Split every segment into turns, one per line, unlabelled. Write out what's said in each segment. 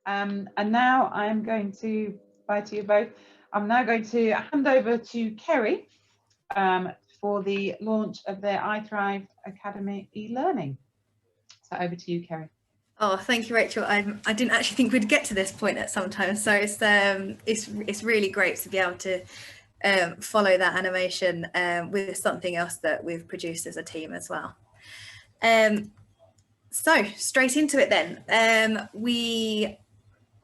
And now I'm going to, bye to you both. I'm now going to hand over to Kerry for the launch of their iThrive Academy e-learning. So over to you, Kerry.
Oh, thank you, Rachel. I didn't actually think we'd get to this point at some time, so it's really great to be able to follow that animation with something else that we've produced as a team as well. So straight into it then. We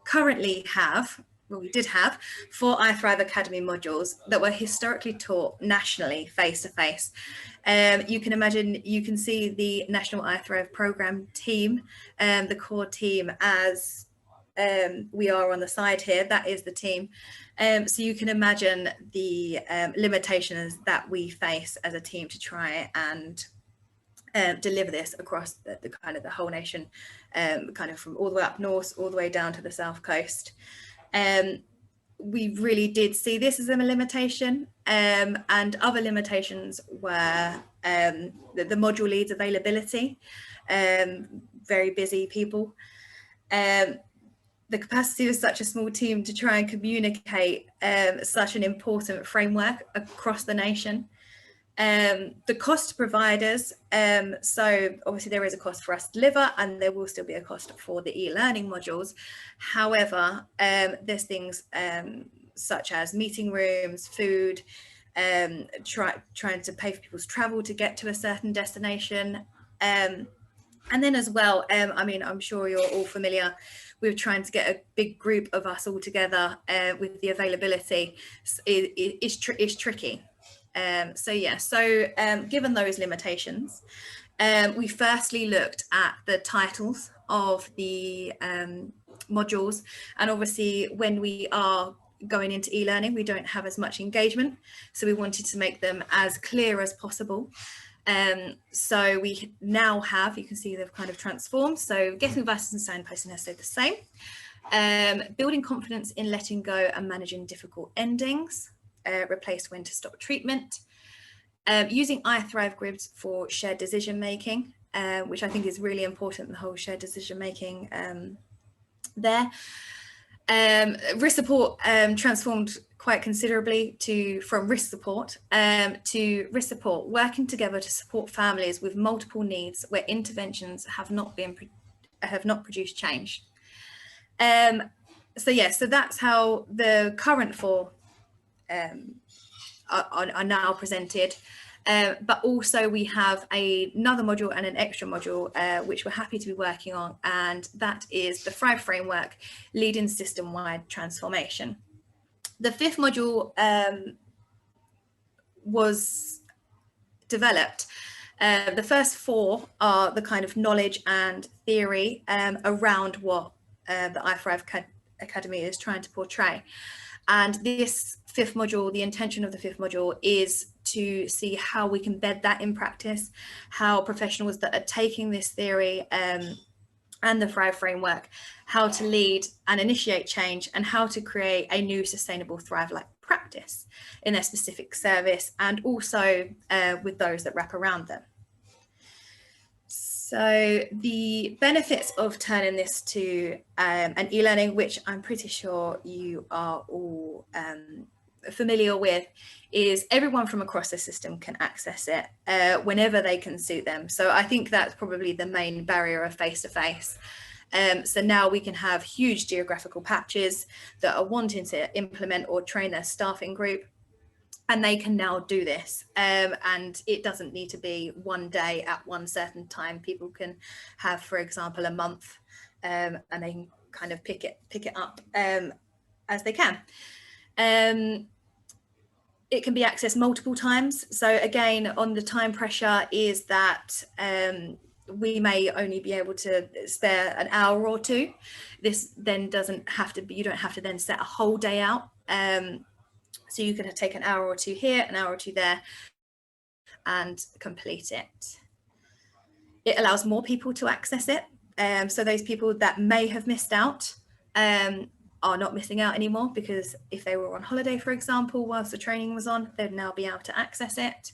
currently have, well, we did have 4 iThrive Academy modules that were historically taught nationally face-to-face. You can imagine, you can see the National iThrive Programme team, the core team as we are on the side here, that is the team. So you can imagine the limitations that we face as a team to try and deliver this across the kind of the whole nation, kind of from all the way up north, all the way down to the south coast. We really did see this as a limitation, and other limitations were the module leads availability, very busy people. The capacity of such a small team to try and communicate such an important framework across the nation. The cost to providers, so obviously there is a cost for us to deliver, and there will still be a cost for the e-learning modules. However, there's things such as meeting rooms, food, trying to pay for people's travel to get to a certain destination. And then as well, I mean, I'm sure you're all familiar with trying to get a big group of us all together with the availability is tricky. Given those limitations, we firstly looked at the titles of the modules, and obviously when we are going into e-learning, we don't have as much engagement, so we wanted to make them as clear as possible. So we now have, you can see they've kind of transformed. So getting advice and signposting has stayed the same. Building confidence in letting go and managing difficult endings. Replace when to stop treatment. Using iThrive grids for shared decision making, which I think is really important, the whole shared decision making there. Risk support transformed quite considerably from risk support to risk support, working together to support families with multiple needs where interventions have not produced change. So that's how the current 4 are now presented, but also we have another module and an extra module which we're happy to be working on, and that is the Thrive Framework, Leading System-Wide Transformation. The 5th module was developed. The first 4 are the kind of knowledge and theory around what the iThrive Academy is trying to portray. And this 5th module, the intention of the 5th module is to see how we can bed that in practice, how professionals that are taking this theory and the Thrive Framework, how to lead and initiate change, and how to create a new sustainable Thrive-like practice in their specific service, and also with those that wrap around them. So the benefits of turning this to an e-learning, which I'm pretty sure you are all familiar with, is everyone from across the system can access it whenever they can suit them. So I think that's probably the main barrier of face-to-face. So now we can have huge geographical patches that are wanting to implement or train their staffing group, and they can now do this, and it doesn't need to be one day at one certain time. People can have, for example, a month, and they can kind of pick it up as they can. It can be accessed multiple times. So again, on the time pressure is that we may only be able to spare an hour or 2. This then doesn't have to be, you don't have to then set a whole day out. So you can take an hour or 2 here, an hour or 2 there, and complete it. It allows more people to access it. So those people that may have missed out are not missing out anymore, because if they were on holiday, for example, whilst the training was on, they'd now be able to access it.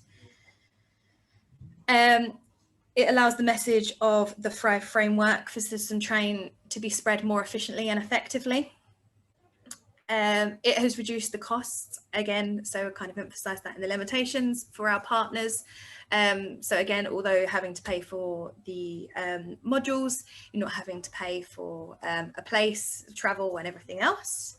It allows the message of the Thrive framework for Citizen Train to be spread more efficiently and effectively. It has reduced the costs again, so I kind of emphasize that in the limitations for our partners. So again, although having to pay for the modules, you're not having to pay for a place, travel and everything else.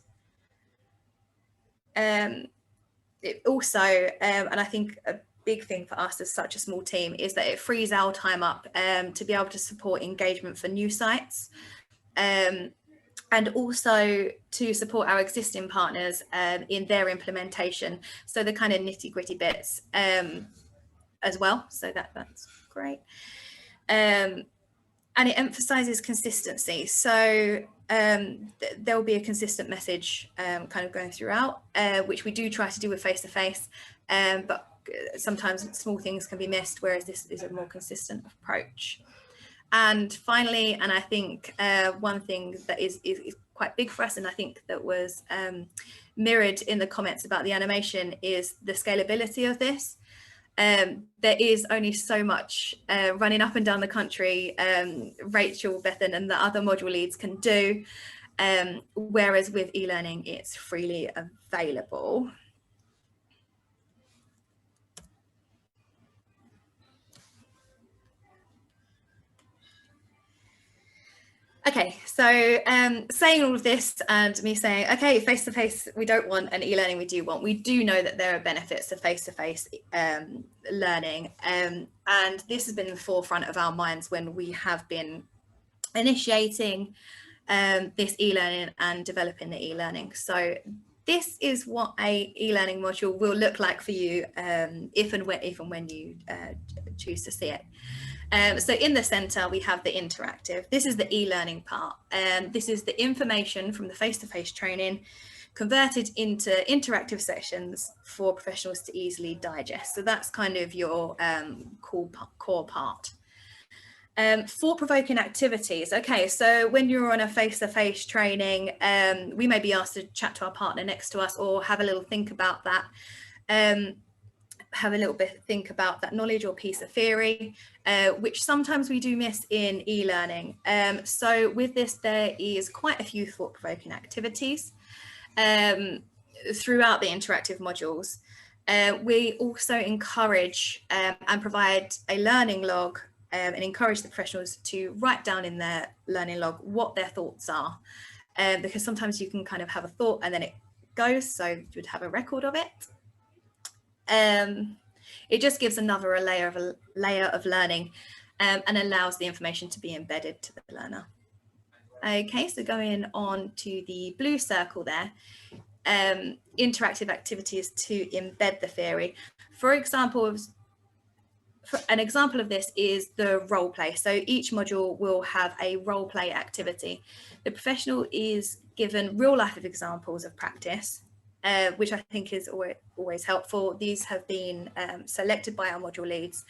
It also, and I think a big thing for us as such a small team is that it frees our time up to be able to support engagement for new sites. And also to support our existing partners in their implementation. So the kind of nitty gritty bits as well. So that's great. And it emphasizes consistency. So there will be a consistent message kind of going throughout, which we do try to do with face-to-face, but sometimes small things can be missed, whereas this is a more consistent approach. And finally, and I think one thing that is quite big for us, and I think that was mirrored in the comments about the animation, is the scalability of this. There is only so much running up and down the country Rachel, Bethan and the other module leads can do, whereas with e-learning it's freely available. Okay, so saying all of this and me saying, okay, face-to-face, we don't want, and e-learning we do want. We do know that there are benefits to face-to-face learning. And this has been in the forefront of our minds when we have been initiating this e-learning and developing the e-learning. So this is what a e-learning module will look like for you if and when you choose to see it. So in the center, we have the interactive. This is the e-learning part. This is the information from the face-to-face training converted into interactive sessions for professionals to easily digest. So that's kind of your core part. Thought-provoking activities. Okay, so when you're on a face-to-face training, we may be asked to chat to our partner next to us or have a little think about that. Have a little bit think about that knowledge or piece of theory, which sometimes we do miss in e-learning. So with this, there is quite a few thought-provoking activities throughout the interactive modules. We also encourage and provide a learning log and encourage the professionals to write down in their learning log what their thoughts are, because sometimes you can kind of have a thought and then it goes, so you would have a record of it. It just gives another layer of learning and allows the information to be embedded to the learner. Okay, so going on to the blue circle there, interactive activities to embed the theory. For example, an example of this is the role play. So each module will have a role play activity. The professional is given real life examples of practice, which I think is always helpful. These have been selected by our module leads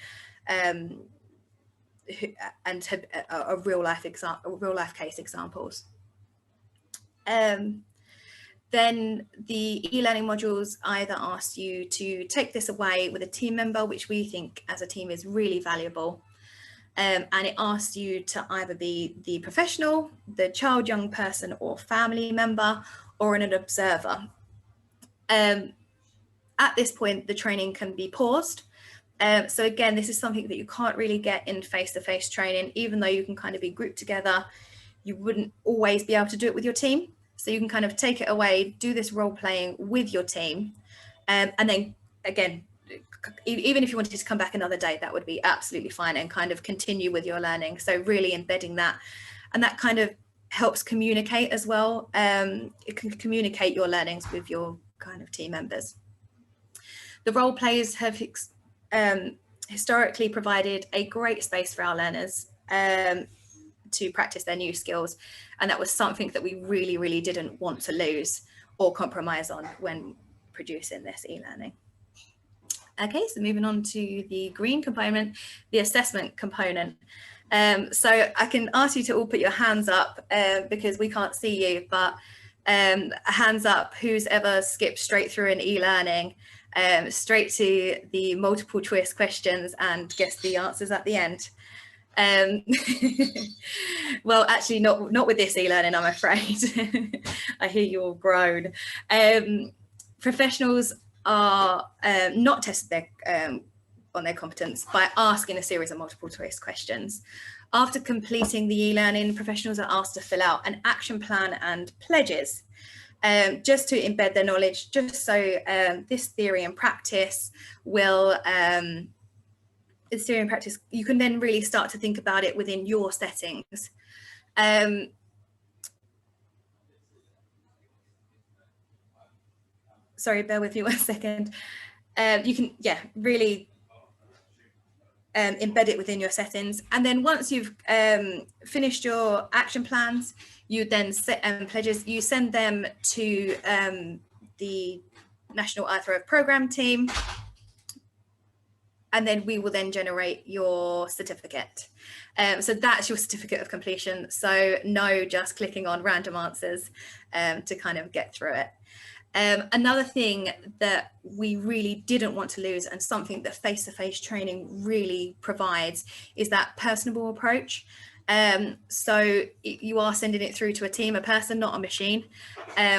and are real life case examples. Then the e-learning modules either ask you to take this away with a team member, which we think as a team is really valuable. And it asks you to either be the professional, the child, young person or family member, or an observer. At this point, the training can be paused. So again, this is something that you can't really get in face-to-face training, even though you can kind of be grouped together. You wouldn't always be able to do it with your team. So you can kind of take it away, do this role playing with your team. And then again, even if you wanted to come back another day, that would be absolutely fine and kind of continue with your learning. So really embedding that, and that kind of helps communicate as well. It can communicate your learnings with your kind of team members. The role players have historically provided a great space for our learners to practice their new skills, and that was something that we really didn't want to lose or compromise on when producing this e-learning. Okay, so moving on to the green component, the assessment component. So I can ask you to all put your hands up because we can't see you, but hands up who's ever skipped straight through an e-learning, straight to the multiple choice questions and guess the answers at the end. Well, actually not with this e-learning, I'm afraid. I hear you all groan. Professionals are not tested on their competence by asking a series of multiple choice questions. After completing the e-learning, professionals are asked to fill out an action plan and pledges, just to embed their knowledge, just so this theory and practice will, you can then really start to think about it within your settings. Sorry, bear with me 1 second. You can, really embed it within your settings. And then once you've finished your action plans, you then set pledges, you send them to the National iThrive Programme team, and then we will then generate your certificate. So that's your certificate of completion. So no just clicking on random answers to kind of get through it. Another thing that we really didn't want to lose, and something that face-to-face training really provides, is that personable approach. So you are sending it through to a team, a person, not a machine.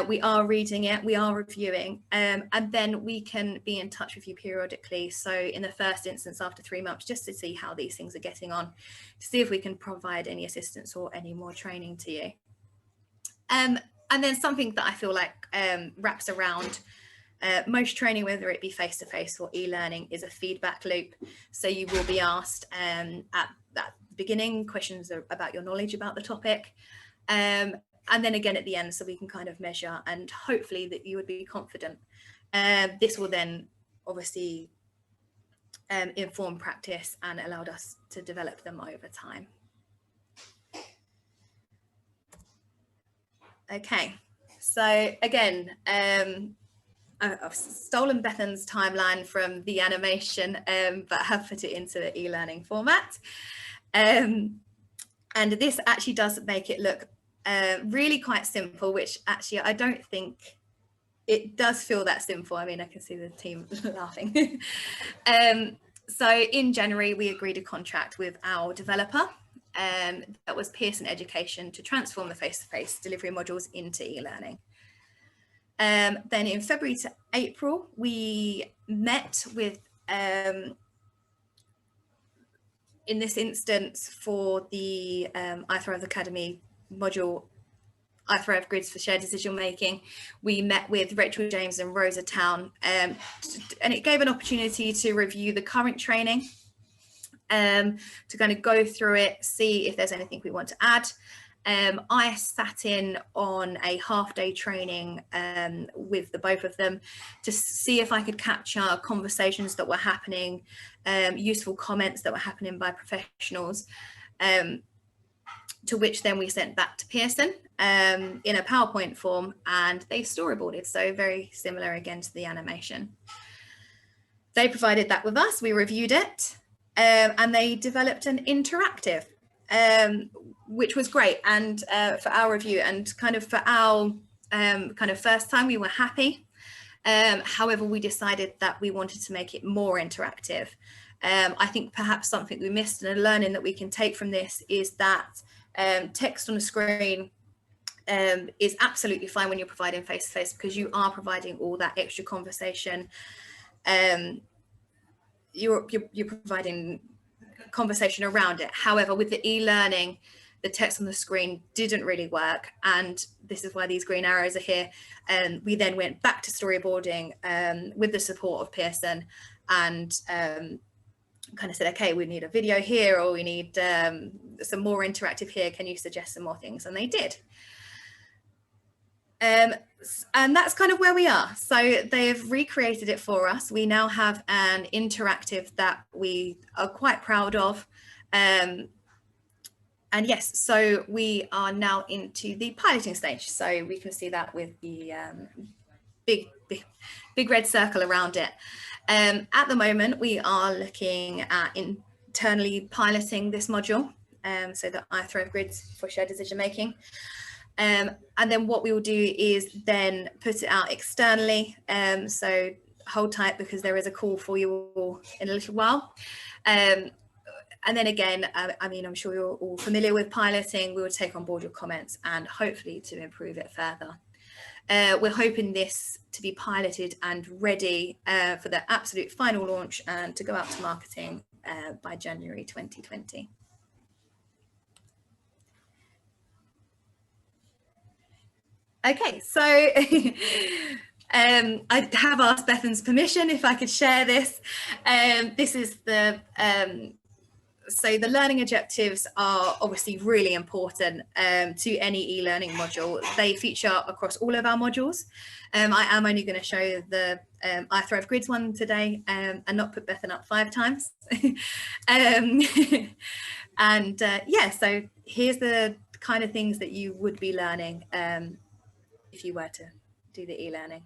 We are reading it, we are reviewing, and then we can be in touch with you periodically. So in the first instance, after 3 months, just to see how these things are getting on, to see if we can provide any assistance or any more training to you. And then something that I feel like wraps around most training, whether it be face-to-face or e-learning, is a feedback loop. So you will be asked at that beginning questions about your knowledge about the topic, and then again at the end, so we can kind of measure and hopefully that you would be confident. This will then obviously inform practice and allowed us to develop them over time. Okay, so again, I've stolen Bethan's timeline from the animation, but have put it into the e-learning format. And this actually does make it look really quite simple, which actually I don't think it does feel that simple. I mean, I can see the team laughing. So in January, we agreed a contract with our developer. That was Pearson Education, to transform the face-to-face delivery modules into e-learning. Then in February to April, we met with, in this instance for the iThrive Academy module, iThrive Grids for Shared Decision Making, we met with Rachel James and Rosa Town, and it gave an opportunity to review the current training, to kind of go through it, see if there's anything we want to add. I sat in on a half-day training with the both of them to see if I could capture conversations that were happening, useful comments that were happening by professionals, to which then we sent back to Pearson in a PowerPoint form, and they storyboarded, so very similar again to the animation. They provided that with us, we reviewed it, and they developed an interactive, which was great. And for our review and kind of for our kind of first time, we were happy. However, we decided that we wanted to make it more interactive. I think perhaps something we missed and a learning that we can take from this is that text on the screen is absolutely fine when you're providing face-to-face, because you are providing all that extra conversation. You're providing conversation around it. However, with the e-learning, the text on the screen didn't really work, and this is why these green arrows are here. And we then went back to storyboarding with the support of Pearson, and kind of said, okay, we need a video here, or we need some more interactive here. Can you suggest some more things? And they did. And that's kind of where we are. So they've recreated it for us. We now have an interactive that we are quite proud of. And yes, so we are now into the piloting stage. So we can see that with the big red circle around it. At the moment, we are looking at internally piloting this module. So the iThrive Grids for Shared Decision Making. And then what we will do is then put it out externally. So hold tight, because there is a call for you all in a little while. And then again, I mean, I'm sure you're all familiar with piloting. We will take on board your comments and hopefully to improve it further. We're hoping this to be piloted and ready for the absolute final launch and to go out to marketing by January 2020. Okay, so I have asked Bethan's permission if I could share this. This is the, so the learning objectives are obviously really important to any e-learning module. They feature across all of our modules. I am only going to show the iThrive Grids one today and not put Bethan up 5 times. And yeah, so here's the kind of things that you would be learning if you were to do the e-learning.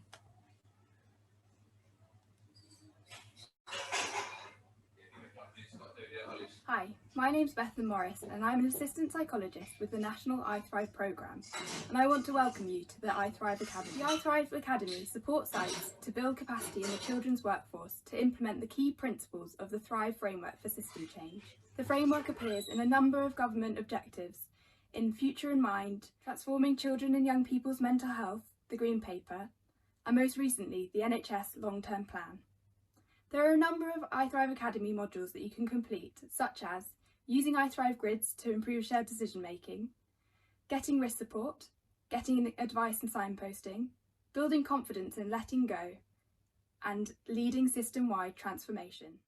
Hi, my name's Bethan Morris and I'm an assistant psychologist with the National iThrive programme, and I want to welcome you to the iThrive Academy. The iThrive Academy supports sites to build capacity in the children's workforce to implement the key principles of the Thrive framework for system change. The framework appears in a number of government objectives in Future in Mind, Transforming Children and Young People's Mental Health, the Green Paper, and most recently the NHS Long-Term Plan. There are a number of iThrive Academy modules that you can complete, such as using iThrive Grids to improve shared decision making, getting risk support, getting advice and signposting, building confidence in letting go, and leading system-wide transformation.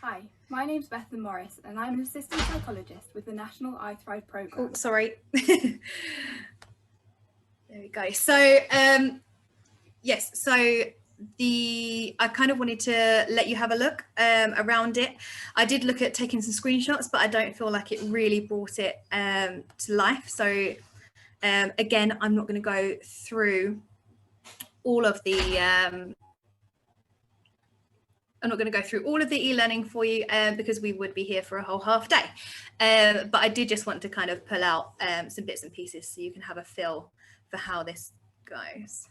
Hi, my name's Bethan Morris and I'm an assistant psychologist with the National iThrive programme.
Oh, sorry. There we go. So yes, so I kind of wanted to let you have a look around it. I did look at taking some screenshots, but I don't feel like it really brought it to life. So again, I'm not going to go through all of the I'm not going to go through all of the e-learning for you because we would be here for a whole half day. But I did just want to kind of pull out some bits and pieces so you can have a feel for how this goes.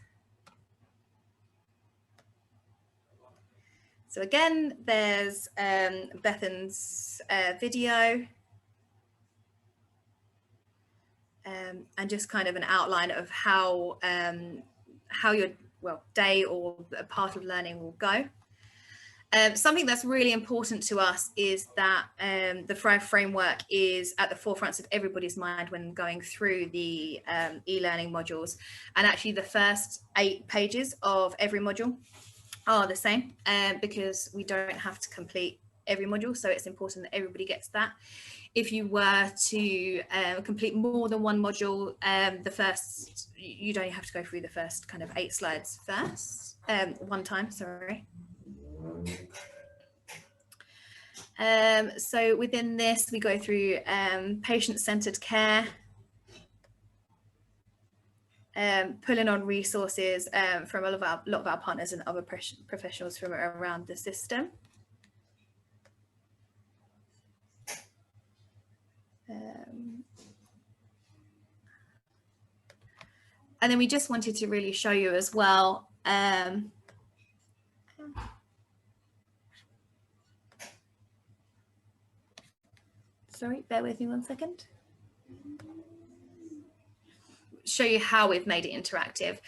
So again, there's Bethan's video and just kind of an outline of how your day or a part of learning will go. Something that's really important to us is that the Thrive framework is at the forefront of everybody's mind when going through the e-learning modules. And actually the first 8 pages of every module are the same because we don't have to complete every module. So it's important that everybody gets that. If you were to complete more than one module, you'd only have to go through the first kind of 8 slides first, one time, sorry. So within this, we go through patient-centered care, pulling on resources from a lot of our partners and other professionals from around the system. And then we just wanted to really show you as well sorry, bear with me 1 second. Show you how we've made it interactive.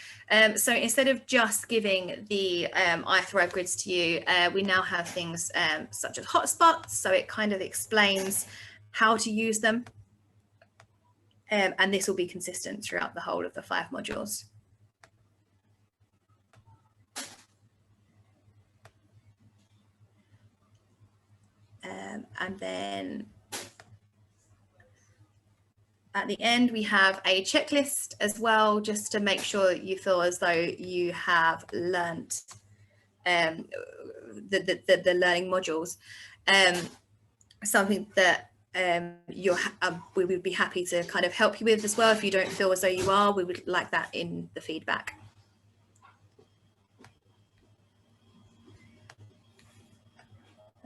So instead of just giving the iThrive Grids to you, we now have things such as hotspots. So it kind of explains how to use them. And this will be consistent throughout the whole of the 5 modules. And then at the end, we have a checklist as well, just to make sure you feel as though you have learnt the learning modules. Something that we would be happy to kind of help you with as well. If you don't feel as though you are, we would like that in the feedback.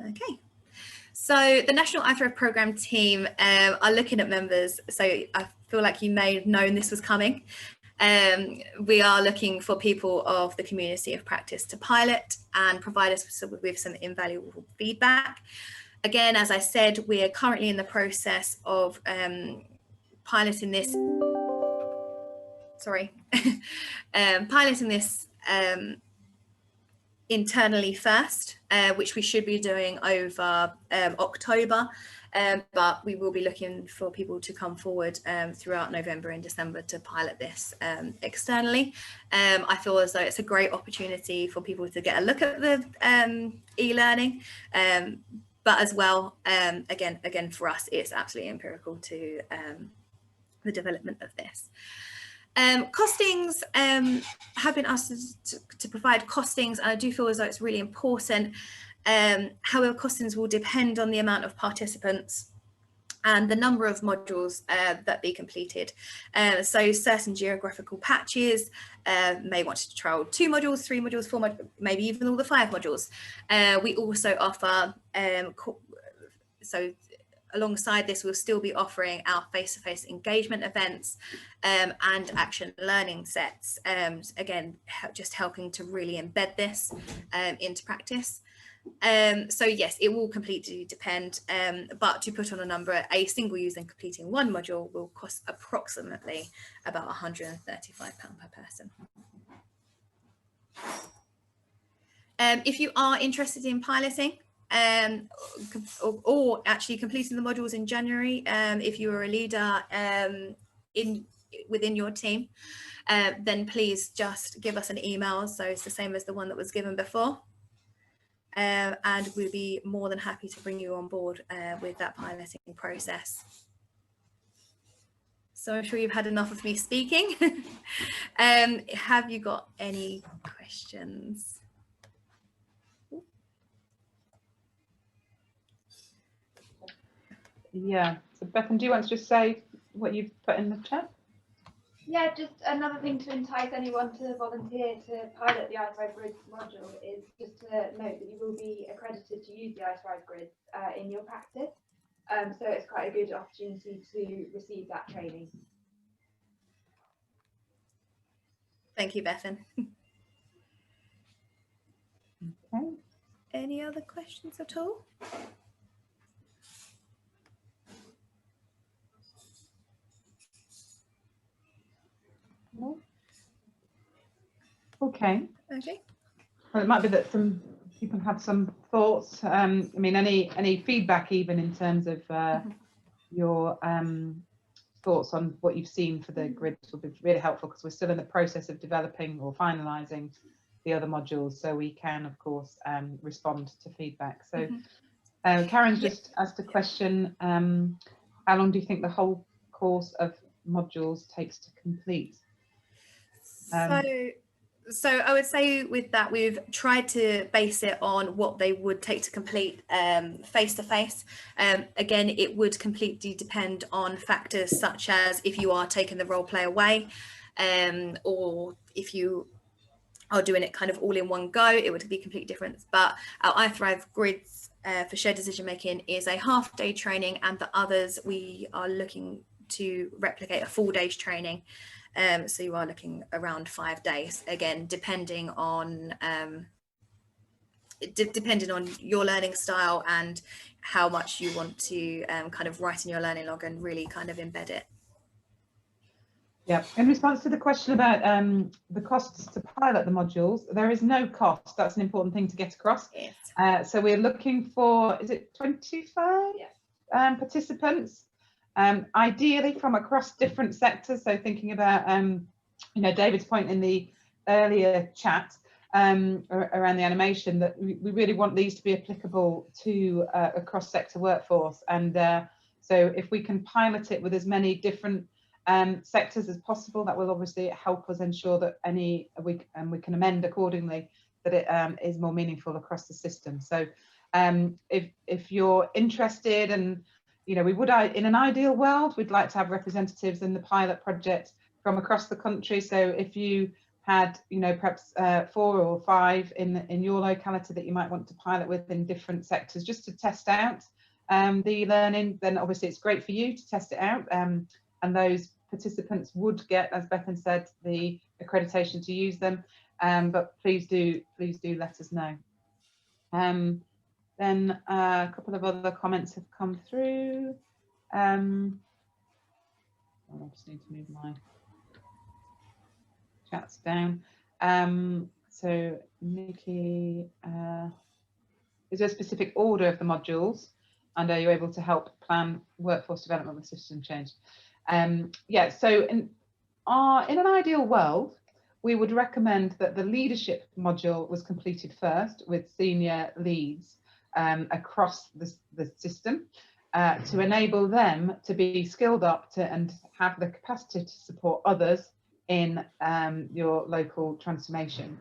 Okay. So the National iThrive Programme team are looking at members. So I feel like you may have known this was coming. We are looking for people of the community of practice to pilot and provide us with some invaluable feedback. Again, as I said, we are currently in the process of piloting this. Piloting this internally first, which we should be doing over October, but we will be looking for people to come forward throughout November and December to pilot this externally. I feel as though it's a great opportunity for people to get a look at the e-learning, but as well, again for us, it's absolutely empirical to the development of this. Costings have been asked to provide costings, and I do feel as though it's really important. However, costings will depend on the amount of participants and the number of modules that be completed. So certain geographical patches may want to trial 2 modules, 3 modules, 4 modules, maybe even all the 5 modules. We also offer, so alongside this, we'll still be offering our face-to-face engagement events and action learning sets. Again, just helping to really embed this into practice. So yes, it will completely depend, but to put on a number, a single user completing 1 module will cost approximately about £135 per person. If you are interested in piloting, or actually completing the modules in January, if you are a leader within your team, then please just give us an email. So it's the same as the one that was given before, and we'll be more than happy to bring you on board with that piloting process. So I'm sure you've had enough of me speaking. Have you got any questions?
Yeah, so Bethan, do you want to just say what you've put in the chat?
Yeah, just another thing to entice anyone to volunteer to pilot the iThrive Grids module is just to note that you will be accredited to use the iThrive Grids in your practice. So it's quite a good opportunity to receive that training.
Thank you, Bethan.
Okay.
Any other questions at all?
No. Okay.
Okay.
Well, it might be that some people have some thoughts. I mean, any feedback, even in terms of your thoughts on what you've seen for the grids, will be really helpful, because we're still in the process of developing or finalising the other modules, so we can, of course, respond to feedback. So, Karen's just asked a question: how long do you think the whole course of modules takes to complete?
So I would say with that, we've tried to base it on what they would take to complete face to face. Again, it would completely depend on factors such as if you are taking the role play away, or if you are doing it kind of all in one go, it would be completely different. But our iThrive Grids for shared decision making is a half-day training, and the others we are looking to replicate a full day's training. So you are looking around 5 days, again, depending on your learning style and how much you want to kind of write in your learning log and really kind of embed it.
Yeah, in response to the question about the costs to pilot the modules, there is no cost. That's an important thing to get across.
Yes.
So we're looking for, is it 25 participants? Ideally from across different sectors. So thinking about, you know, David's point in the earlier chat around the animation, that we really want these to be applicable to a cross-sector workforce. And so if we can pilot it with as many different sectors as possible, that will obviously help us ensure that we can amend accordingly, that it is more meaningful across the system. So if you're interested, and you know, we would, in an ideal world, we'd like to have representatives in the pilot project from across the country. So if you had, you know, perhaps 4 or 5 in your locality that you might want to pilot with in different sectors, just to test out the learning, then obviously it's great for you to test it out. And those participants would get, as Bethan said, the accreditation to use them, but please do let us know. Then a couple of other comments have come through. I just need to move my chats down. So Nikki, is there a specific order of the modules, and are you able to help plan workforce development with system change? Yeah, so in an ideal world, we would recommend that the leadership module was completed first with senior leads across the system to enable them to be skilled up and have the capacity to support others in your local transformation.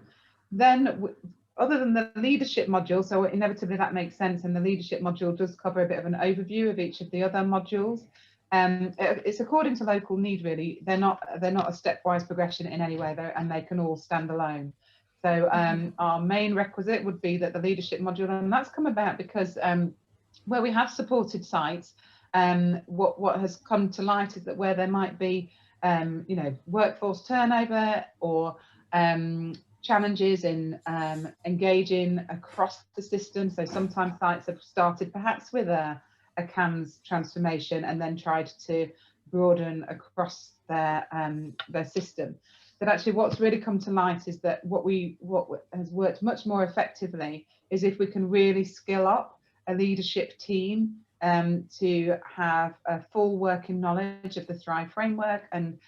Then, other than the leadership module, so inevitably that makes sense, and the leadership module does cover a bit of an overview of each of the other modules. It's according to local need, really. They're not a stepwise progression in any way, and they can all stand alone. So our main requisite would be that the leadership module, and that's come about because where we have supported sites, what has come to light is that where there might be you know, workforce turnover or challenges in engaging across the system. So sometimes sites have started perhaps with a CAMS transformation and then tried to broaden across their system. But actually what's really come to light is that what has worked much more effectively is if we can really skill up a leadership team to have a full working knowledge of the Thrive framework and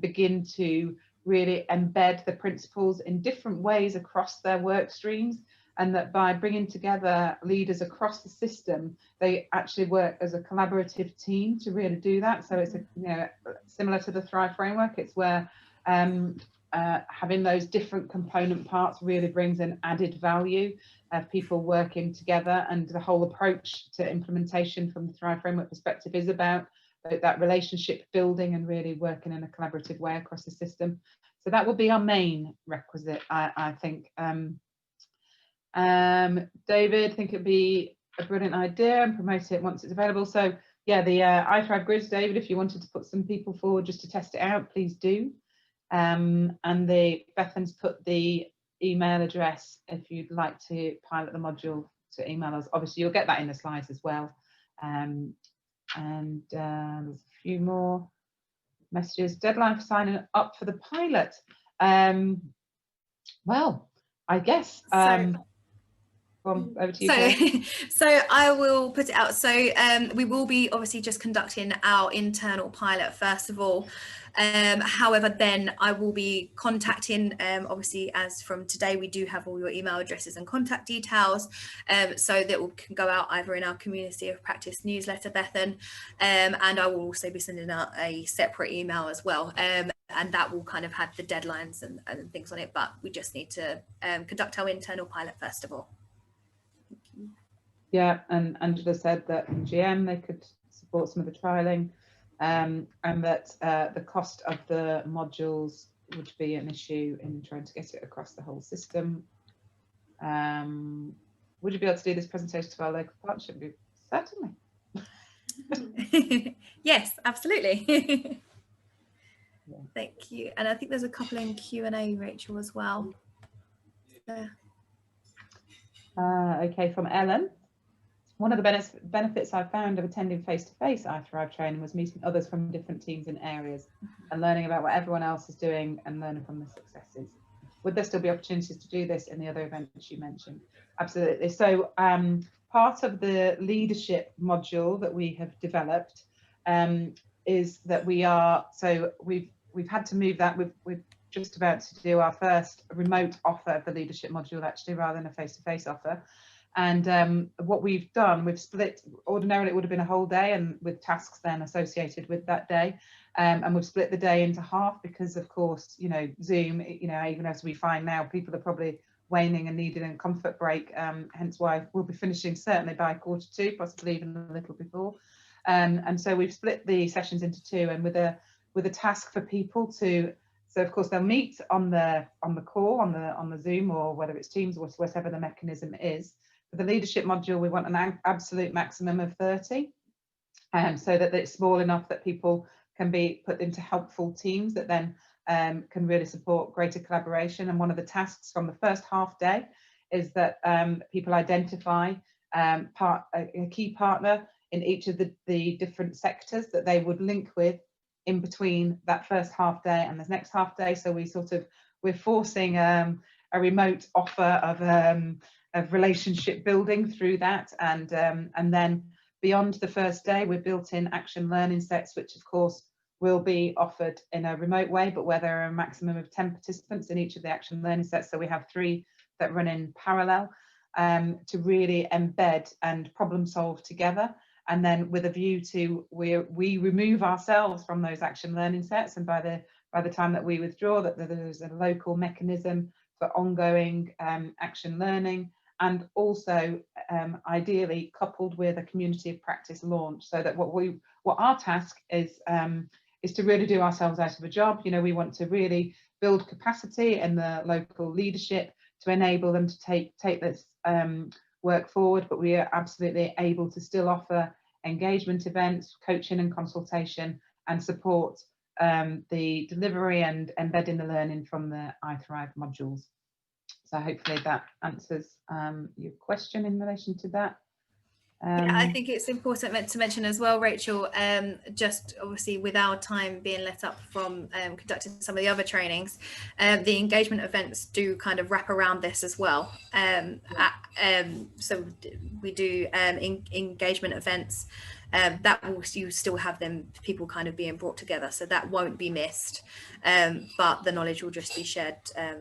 begin to really embed the principles in different ways across their work streams, and that by bringing together leaders across the system, they actually work as a collaborative team to really do that. So it's similar to the Thrive framework. It's where having those different component parts really brings an added value of people working together, and the whole approach to implementation from the Thrive framework perspective is about that relationship building and really working in a collaborative way across the system. So that would be our main requisite, I think. David, I think it'd be a brilliant idea, and promote it once it's available. So yeah, the iThrive grids, David, if you wanted to put some people forward just to test it out, please do. And Bethan's put the email address if you'd like to pilot the module to email us. Obviously you'll get that in the slides as well. There's a few more messages. Deadline for signing up for the pilot. Well, I guess over to you.
So I will put it out. So we will be obviously just conducting our internal pilot first of all. However, then I will be contacting, obviously as from today, we do have all your email addresses and contact details, so that we can go out either in our Community of Practice newsletter, Bethan, and I will also be sending out a separate email as well. And that will kind of have the deadlines and things on it, but we just need to conduct our internal pilot first of all.
Yeah, and Angela said that in GM they could support some of the trialling, and that the cost of the modules would be an issue in trying to get it across the whole system. Would you be able to do this presentation to our local partnership group? Certainly.
Yes, absolutely.
Yeah.
Thank you. And I think there's a couple in Q&A, Rachel, as well.
Okay, from Ellen. One of the benefits I found of attending face-to-face iThrive training was meeting others from different teams and areas and learning about what everyone else is doing and learning from the successes. Would there still be opportunities to do this in the other events you mentioned? Absolutely. So part of the leadership module that we have developed is that we've had to move that. We're just about to do our first remote offer of the leadership module, actually, rather than a face-to-face offer. And what we've done, we've split, ordinarily it would have been a whole day and with tasks then associated with that day. And we've split the day into half because, of course, you know, Zoom, you know, even as we find now, people are probably waning and needing a comfort break. Hence why we'll be finishing certainly by 1:45, possibly even a little before. And so we've split the sessions into two, and with a task for people to, so of course they'll meet on the call, on the Zoom, or whether it's Teams or whatever the mechanism is. For the leadership module, we want an absolute maximum of 30, so that it's small enough that people can be put into helpful teams that then can really support greater collaboration. And one of the tasks from the first half day is that people identify a key partner in each of the different sectors that they would link with in between that first half day and the next half day. So we're forcing a remote offer of relationship building through that, and then beyond the first day, we're built in action learning sets, which of course will be offered in a remote way, but where there are a maximum of 10 participants in each of the action learning sets. So we have 3 that run in parallel to really embed and problem solve together. And then with a view to we remove ourselves from those action learning sets, and by the time that we withdraw, that there's a local mechanism for ongoing action learning, and also ideally coupled with a community of practice launch, so that what our task is to really do ourselves out of a job. You know, we want to really build capacity in the local leadership to enable them to take this work forward, but we are absolutely able to still offer engagement events, coaching and consultation, and support the delivery and embedding the learning from the iThrive modules. So hopefully that answers your question in relation to that.
Yeah, I think it's important to mention as well, Rachel, just obviously with our time being let up from conducting some of the other trainings, the engagement events do kind of wrap around this as well. So we do engagement events that you still have them, people kind of being brought together, so that won't be missed, but the knowledge will just be shared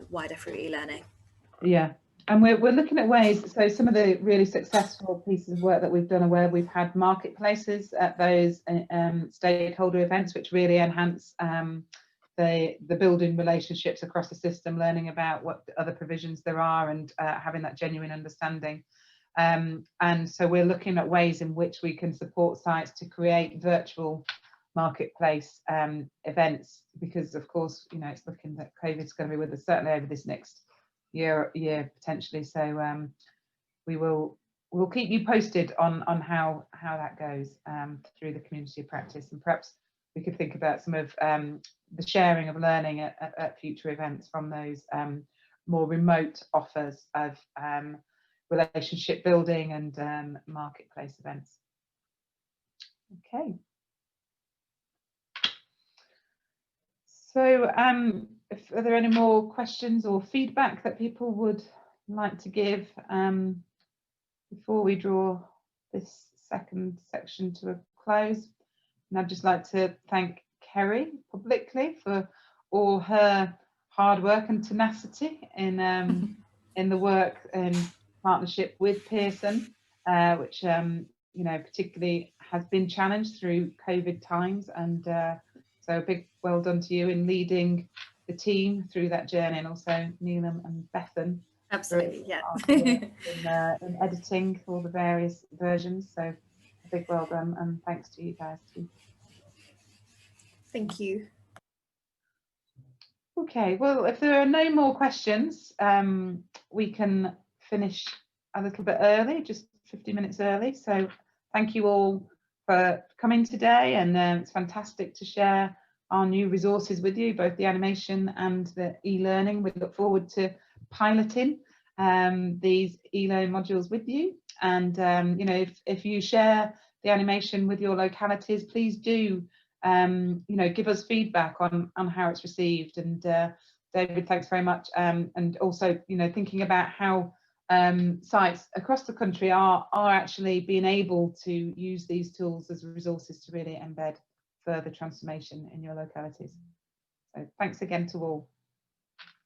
wider through e-learning.
Yeah. And we're looking at ways, so some of the really successful pieces of work that we've done are where we've had marketplaces at those stakeholder events, which really enhance the building relationships across the system, learning about what other provisions there are, and having that genuine understanding. And so we're looking at ways in which we can support sites to create virtual marketplace events, because of course, you know, it's looking that COVID's going to be with us certainly over this next year potentially. So we'll keep you posted on how that goes through the community of practice, and perhaps we could think about some of the sharing of learning at future events from those more remote offers of relationship building and marketplace events. Okay. So are there any more questions or feedback that people would like to give before we draw this second section to a close? And I'd just like to thank Kerry publicly for all her hard work and tenacity in the work in partnership with Pearson, which you know, particularly has been challenged through COVID times, and so a big well done to you in leading the team through that journey, and also Neelam and Bethan.
Absolutely, yeah.
in editing all the various versions. So a big well done, and thanks to you guys too.
Thank you.
Okay, well, if there are no more questions, we can finish a little bit early, just 50 minutes early. So thank you all for coming today, and it's fantastic to share our new resources with you, both the animation and the e-learning. We look forward to piloting these e-learning modules with you, and you know, if you share the animation with your localities, please do you know, give us feedback on how it's received. And David, thanks very much, and also, you know, thinking about how sites across the country are actually being able to use these tools as resources to really embed further transformation in your localities. So thanks again to all.